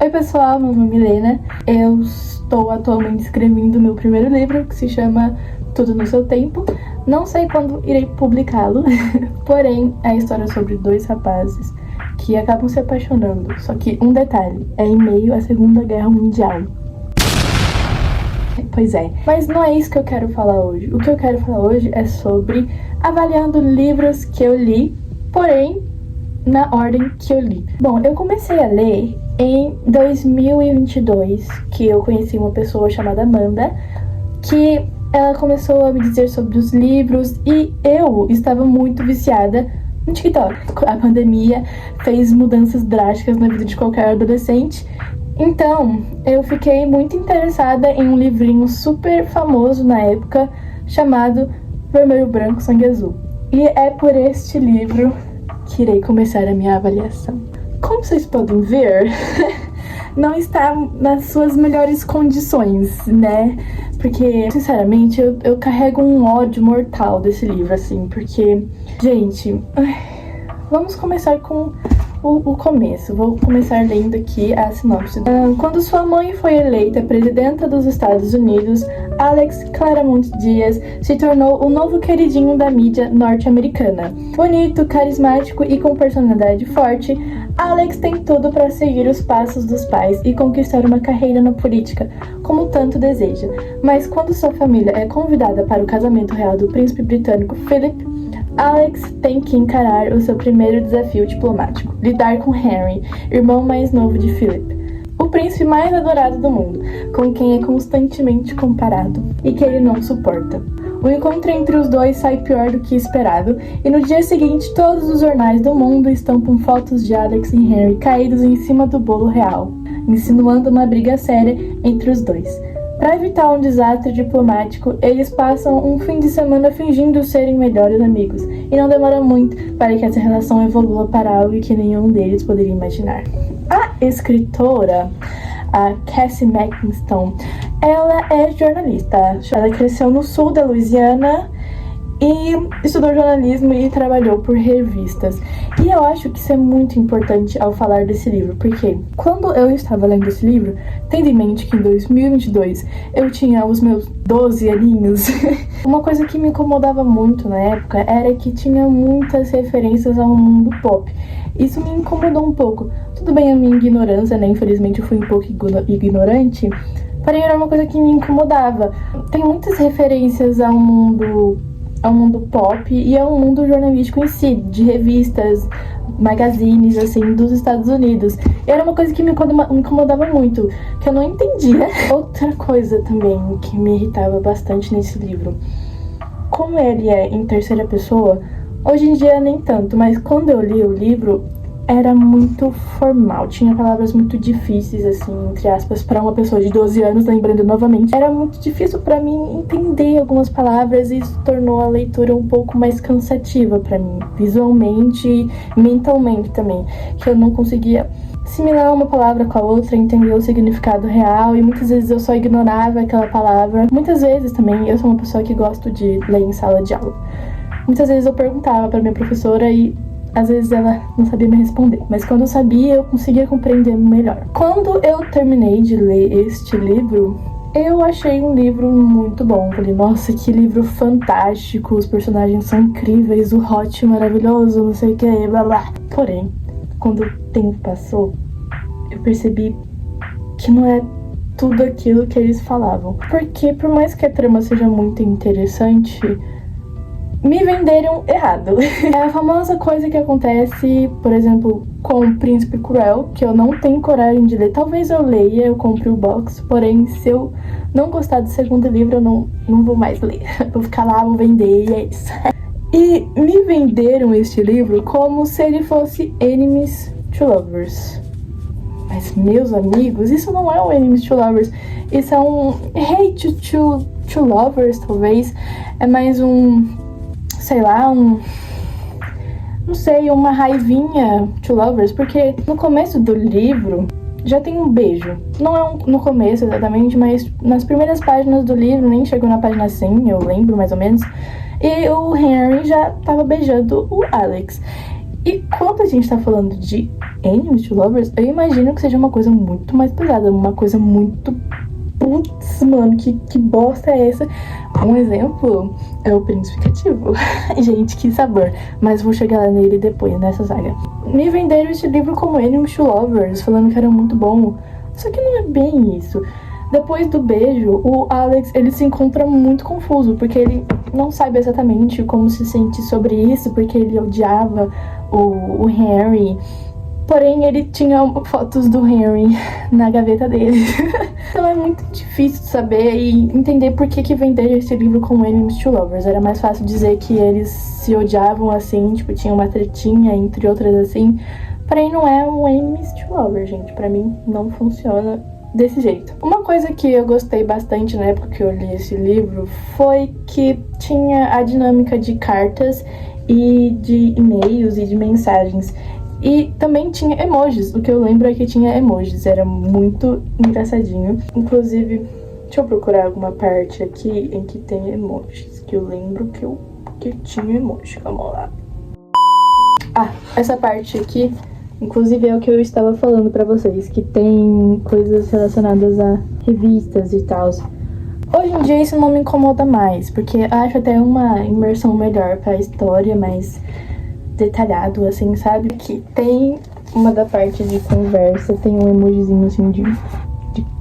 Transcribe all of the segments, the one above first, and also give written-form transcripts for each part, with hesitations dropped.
Oi pessoal, meu nome é Milena. Eu estou atualmente escrevendo meu primeiro livro, que se chama Tudo no Seu Tempo. Não sei quando irei publicá-lo, porém é a história sobre dois rapazes que acabam se apaixonando. Só que um detalhe, é em meio à Segunda Guerra Mundial. Pois é, mas não é isso que eu quero falar hoje. O que eu quero falar hoje é sobre avaliando livros que eu li, porém na ordem que eu li. Bom, eu comecei a ler em 2022, que eu conheci uma pessoa chamada Amanda, que ela começou a me dizer sobre os livros e eu estava muito viciada no TikTok. A pandemia fez mudanças drásticas na vida de qualquer adolescente, então eu fiquei muito interessada em um livrinho super famoso na época chamado Vermelho, Branco, Sangue Azul. E é por este livro que irei começar a minha avaliação. Como vocês podem ver, não está nas suas melhores condições, né? Porque, sinceramente, eu carrego um ódio mortal desse livro, assim, porque, gente, vamos começar com o começo. Vou começar lendo aqui a sinopse. Quando sua mãe foi eleita presidenta dos Estados Unidos, Alex Claramunt Diaz se tornou o novo queridinho da mídia norte-americana. Bonito, carismático e com personalidade forte, Alex tem tudo para seguir os passos dos pais e conquistar uma carreira na política, como tanto deseja. Mas quando sua família é convidada para o casamento real do príncipe britânico Philip, Alex tem que encarar o seu primeiro desafio diplomático: lidar com Henry, irmão mais novo de Philip, o príncipe mais adorado do mundo, com quem é constantemente comparado e que ele não suporta. O encontro entre os dois sai pior do que esperado, e no dia seguinte todos os jornais do mundo estampam fotos de Alex e Henry caídos em cima do bolo real, insinuando uma briga séria entre os dois. Para evitar um desastre diplomático, eles passam um fim de semana fingindo serem melhores amigos, e não demora muito para que essa relação evolua para algo que nenhum deles poderia imaginar. A escritora, a Cassie McInstone, ela é jornalista. Ela cresceu no sul da Louisiana e estudou jornalismo e trabalhou por revistas. E eu acho que isso é muito importante ao falar desse livro, porque quando eu estava lendo esse livro, tendo em mente que em 2022 eu tinha os meus 12 aninhos, uma coisa que me incomodava muito na época era que tinha muitas referências ao mundo pop. Isso me incomodou um pouco. Tudo bem a minha ignorância, né? Infelizmente eu fui um pouco ignorante, porém era uma coisa que me incomodava. Tem muitas referências ao mundo pop e ao mundo jornalístico em si, de revistas, magazines, assim, dos Estados Unidos. E era uma coisa que me incomodava muito, que eu não entendia. Outra coisa também que me irritava bastante nesse livro, como ele é em terceira pessoa, hoje em dia nem tanto, mas quando eu li o livro, era muito formal, tinha palavras muito difíceis, assim, entre aspas, para uma pessoa de 12 anos, lembrando novamente. Era muito difícil para mim entender algumas palavras e isso tornou a leitura um pouco mais cansativa para mim, visualmente e mentalmente também, que eu não conseguia assimilar uma palavra com a outra, entender o significado real, e muitas vezes eu só ignorava aquela palavra. Muitas vezes também, eu sou uma pessoa que gosto de ler em sala de aula. Muitas vezes eu perguntava para minha professora e às vezes ela não sabia me responder, mas quando eu sabia, eu conseguia compreender melhor. Quando eu terminei de ler este livro, eu achei um livro muito bom. Falei, nossa, que livro fantástico, os personagens são incríveis, o Hot maravilhoso, não sei o que, blá blá. Porém, quando o tempo passou, eu percebi que não é tudo aquilo que eles falavam. Porque por mais que a trama seja muito interessante, me venderam errado. É a famosa coisa que acontece, por exemplo, com o Príncipe Cruel, que eu não tenho coragem de ler. Talvez eu leia, eu compre o box, porém, se eu não gostar do segundo livro, eu não vou mais ler. Vou ficar lá, vou vender e é isso. E me venderam este livro como se ele fosse Enemies to Lovers. Mas, meus amigos, isso não é um Enemies to Lovers. Isso é um Hate to Lovers, talvez. É mais sei lá, não sei, uma raivinha to lovers, porque no começo do livro já tem um beijo. Não é no começo exatamente, mas nas primeiras páginas do livro, nem chegou na página 100, eu lembro mais ou menos, e o Henry já tava beijando o Alex. E quando a gente tá falando de Enemies to Lovers, eu imagino que seja uma coisa muito mais pesada, uma coisa muito... Putz, mano, que bosta é essa? Um exemplo é o Príncipe Cativo. Gente, que sabor. Mas vou chegar lá nele depois, nessa saga. Me venderam esse livro como Enemies to Lovers, falando que era muito bom. Só que não é bem isso. Depois do beijo, o Alex, ele se encontra muito confuso, porque ele não sabe exatamente como se sente sobre isso, porque ele odiava o Henry. Porém, ele tinha fotos do Henry na gaveta dele. Então é muito difícil saber e entender por que venderam esse livro como Enemies to Lovers. Era mais fácil dizer que eles se odiavam assim, tipo, tinha uma tretinha, entre outras assim. Porém, não é um Enemies to Lovers, gente. Pra mim, não funciona desse jeito. Uma coisa que eu gostei bastante na época que eu li esse livro foi que tinha a dinâmica de cartas e de e-mails e de mensagens. E também tinha emojis. O que eu lembro é que tinha emojis. Era muito engraçadinho. Inclusive, deixa eu procurar alguma parte aqui em que tem emojis. Que eu lembro que tinha emoji. Vamos lá. Ah, essa parte aqui, inclusive, é o que eu estava falando pra vocês. Que tem coisas relacionadas a revistas e tal. Hoje em dia isso não me incomoda mais. Porque acho até uma imersão melhor pra história, mas... detalhado, assim, sabe? Que tem uma da parte de conversa, tem um emojizinho assim de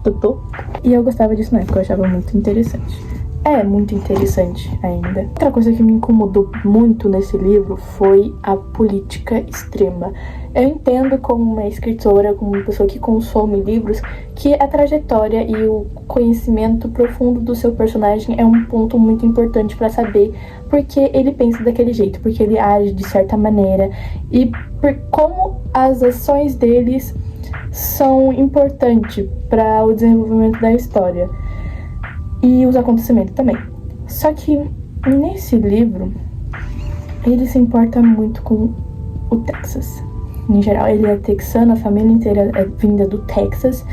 totô. E eu gostava disso na época, eu achava muito interessante. É muito interessante ainda. Outra coisa que me incomodou muito nesse livro foi a política extrema. Eu entendo como uma escritora, como uma pessoa que consome livros, que a trajetória e o conhecimento profundo do seu personagem é um ponto muito importante para saber por que ele pensa daquele jeito, porque ele age de certa maneira e por como as ações deles são importantes para o desenvolvimento da história. E os acontecimentos também. Só que nesse livro, ele se importa muito com o Texas. Em geral, ele é texano, a família inteira é vinda do Texas.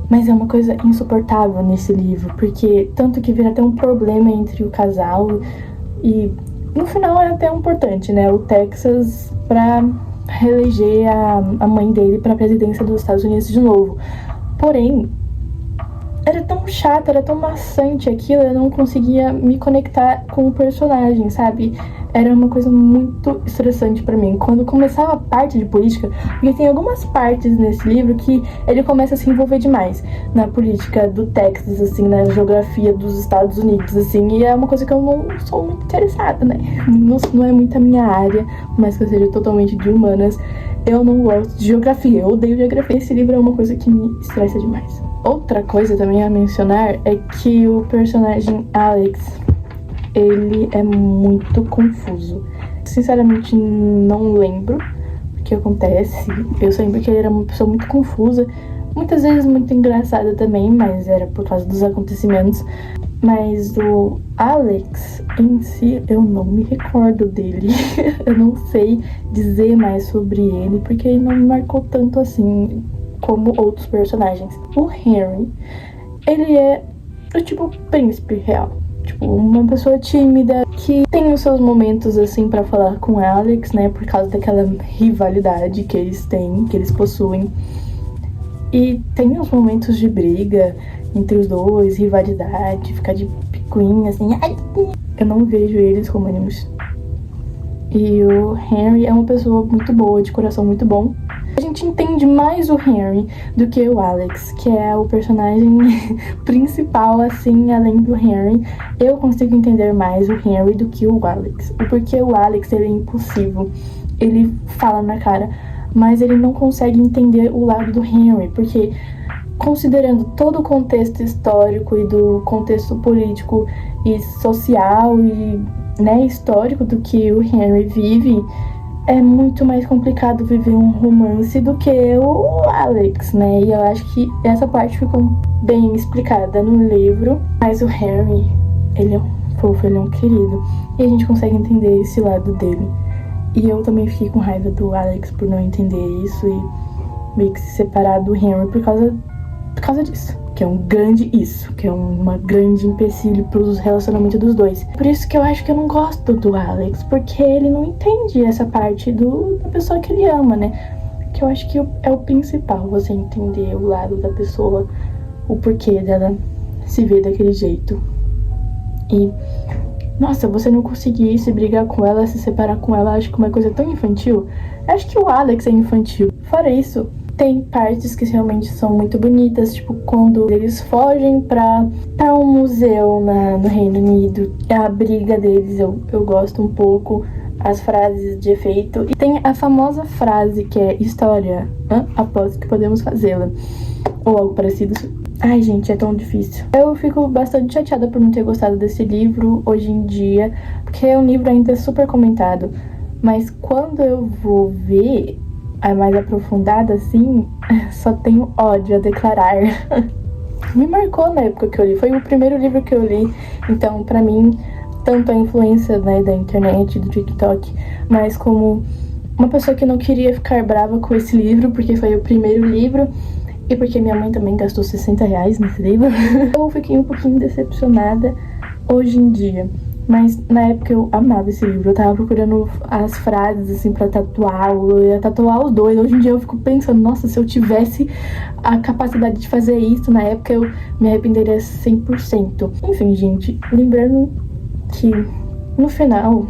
Mas é uma coisa insuportável nesse livro, porque tanto que vira até um problema entre o casal. E no final é até importante, né? O Texas pra reeleger a mãe dele pra presidência dos Estados Unidos de novo. Porém, era tão chato, era tão maçante aquilo, eu não conseguia me conectar com o personagem, sabe? Era uma coisa muito estressante pra mim. Quando começava a parte de política, porque tem algumas partes nesse livro que ele começa a se envolver demais na política do Texas, assim, na geografia dos Estados Unidos, assim, e é uma coisa que eu não sou muito interessada, né? Não é muito a minha área, mas que eu seja totalmente de humanas. Eu não gosto de geografia, eu odeio geografia. Esse livro é uma coisa que me estressa demais. Outra coisa também a mencionar é que o personagem Alex, ele é muito confuso. Sinceramente, não lembro o que acontece. Eu só lembro que ele era uma pessoa muito confusa, muitas vezes muito engraçada também, mas era por causa dos acontecimentos. Mas o Alex em si, eu não me recordo dele. Eu não sei dizer mais sobre ele, porque ele não me marcou tanto assim como outros personagens. O Henry, ele é o tipo príncipe real. Tipo, uma pessoa tímida que tem os seus momentos assim pra falar com Alex, né? Por causa daquela rivalidade que eles têm, que eles possuem. E tem uns momentos de briga entre os dois, rivalidade, ficar de picuinha, assim. Ai, eu não vejo eles como animes. E o Henry é uma pessoa muito boa, de coração muito bom. A gente entende mais o Henry do que o Alex, que é o personagem principal, assim, além do Henry. Eu consigo entender mais o Henry do que o Alex. Porque o Alex, ele é impulsivo. Ele fala na cara, mas ele não consegue entender o lado do Henry, porque considerando todo o contexto histórico e do contexto político e social e, né, histórico do que o Henry vive, é muito mais complicado viver um romance do que o Alex, né? E eu acho que essa parte ficou bem explicada no livro. Mas o Henry, ele é um fofo, ele é um querido. E a gente consegue entender esse lado dele. E eu também fiquei com raiva do Alex por não entender isso e meio que se separar do Henry por causa disso. Que é um grande isso, que é uma grande empecilho pros relacionamentos dos dois. Por isso que eu acho que eu não gosto do Alex, porque ele não entende essa parte da pessoa que ele ama, né? que eu acho que é o principal, você entender o lado da pessoa, o porquê dela se ver daquele jeito. E, nossa, você não conseguir se brigar com ela, se separar com ela, acho que uma coisa tão infantil. Acho que o Alex é infantil. Fora isso, tem partes que realmente são muito bonitas, tipo quando eles fogem pra um museu no Reino Unido. A briga deles eu gosto um pouco, as frases de efeito. E tem a famosa frase que é história, aposto que podemos fazê-la. Ou algo parecido. Ai, gente, é tão difícil. Eu fico bastante chateada por não ter gostado desse livro hoje em dia, porque é um livro ainda super comentado. Mas quando eu vou ver a mais aprofundada, assim, só tenho ódio a declarar. Me marcou na época que eu li. Foi o primeiro livro que eu li. Então, pra mim, tanto a influência, né, da internet, do TikTok, mas como uma pessoa que não queria ficar brava com esse livro, porque foi o primeiro livro, e porque minha mãe também gastou R$60 nesse livro, eu fiquei um pouquinho decepcionada hoje em dia. Mas na época eu amava esse livro, eu tava procurando as frases assim pra tatuar, eu ia tatuar os dois. Hoje em dia eu fico pensando, nossa, se eu tivesse a capacidade de fazer isso na época, eu me arrependeria 100%. Enfim, gente, lembrando que no final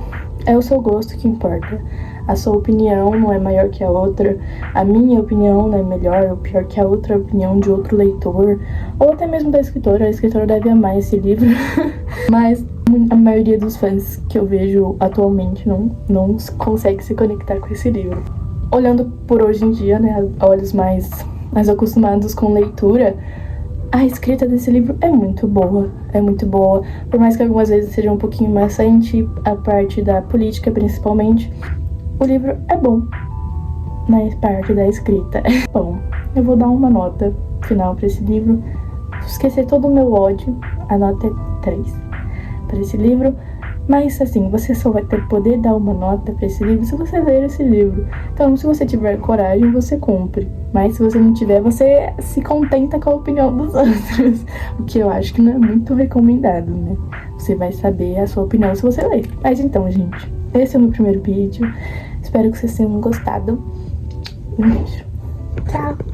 é o seu gosto que importa. A sua opinião não é maior que a outra, a minha opinião não é melhor ou pior que a outra opinião de outro leitor, ou até mesmo da escritora. A escritora deve amar esse livro, mas a maioria dos fãs que eu vejo atualmente não consegue se conectar com esse livro. Olhando por hoje em dia, né, olhos mais acostumados com leitura, a escrita desse livro é muito boa, por mais que algumas vezes seja um pouquinho maçante, a parte da política principalmente, o livro é bom na parte da escrita. Bom, eu vou dar uma nota final para esse livro, esquecer todo o meu ódio, a nota é 3 para esse livro. Mas assim, você só vai poder dar uma nota para esse livro se você ler esse livro. Então, se você tiver coragem, você compre. Mas se você não tiver, você se contenta com a opinião dos outros. O que eu acho que não é muito recomendado, né? Você vai saber a sua opinião se você ler. Mas então, gente, esse é o meu primeiro vídeo. Espero que vocês tenham gostado. Um beijo. Tchau!